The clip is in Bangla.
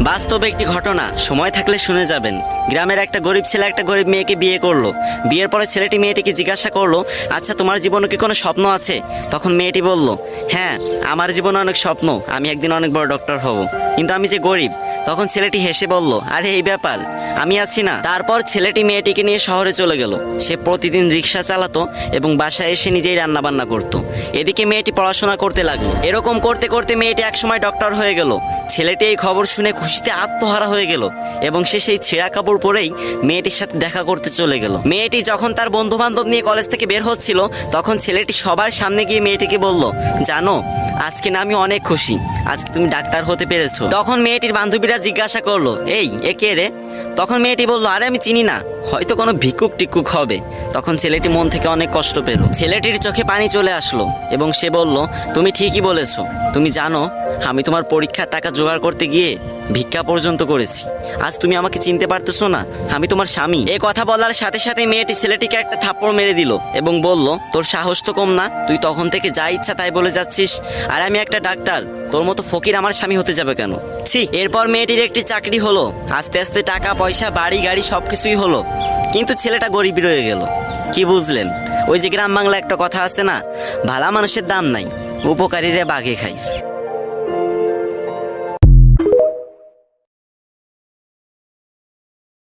বাস্তব একটি ঘটনা, সময় থাকলে শুনে যাবেন। গ্রামের একটা গরিব ছেলে একটা গরিব মেয়েকে বিয়ে করলো। বিয়ের পরে ছেলেটি মেয়েটিকে জিজ্ঞাসা করলো, আচ্ছা তোমার জীবনে কি কোনো স্বপ্ন আছে? তখন মেয়েটি বলল, হ্যাঁ আমার জীবনে অনেক স্বপ্ন, আমি একদিন অনেক বড় ডক্টর হব, কিন্তু আমি যে গরিব। তখন ছেলেটি হেসে বলল, আরে এই ব্যাপার, আমি আছি না। তারপর ছেলেটি মেয়েটিকে নিয়ে শহরে চলে গেল। সে প্রতিদিন রিক্সা চালাতো এবং বাসায় এসে নিজেই রান্না বান্না করতো। এদিকে মেয়েটি পড়াশোনা করতে লাগলো। এরকম করতে করতে মেয়েটি একসময় ডক্টর হয়ে গেল। ছেলেটি এই খবর শুনে খুশিতে আত্মহারা হয়ে গেল এবং সে সেই ছেঁড়া কাপড় পরেই মেয়েটির সাথে দেখা করতে চলে গেল। মেয়েটি যখন তার বন্ধু বান্ধব নিয়ে কলেজ থেকে বের হচ্ছিল, তখন ছেলেটি সবার সামনে গিয়ে মেয়েটিকে বলল, জানো আজকে না আমি অনেক খুশি, আজকে তুমি ডাক্তার হতে পেরেছো। তখন মেয়েটির বান্ধবীরা জিজ্ঞাসা করলো, এই এ কে রে? তখন মেয়েটি বলল, আরে আমি চিনি না, হয়তো কোনো ভিক্ষুক টিক্ষুক হবে। তখন ছেলেটি মন থেকে অনেক কষ্ট পেল। ছেলেটির চোখে পানি চলে আসলো এবং সে বলল, তুমি ঠিকই বলেছো। তুমি জানো আমি তোমার পরীক্ষার টাকা জোগাড় করতে গিয়ে ভিক্ষা পর্যন্ত করেছি। আজ তুমি আমাকে চিনতে পারতেছো না? আমি তোমার স্বামী। এই কথা বলার সাথে সাথে মেয়েটি ছেলেটিকে একটা থাপ্পড় মেরে দিল এবং বলল, তোর সাহস তো কম না, তুই তখন থেকে যা ইচ্ছা তাই বলে যাচ্ছিস। আর আমি একটা ডাক্তার, তোর মতো ফকির আমার স্বামী হতে যাবে কেন? ছি। এরপর মেয়েটির একটি চাকরি হলো, আস্তে আস্তে টাকা পয়সা বাড়ি গাড়ি সবকিছুই হলো, কিন্তু ছেলেটা গরিবই রয়ে গেল। কি বুঝলেন? ওই যে গ্রাম বাংলা একটা কথা আছে না, ভালা মানুষের দাম নাই, উপকারীরা বাঘে খায়।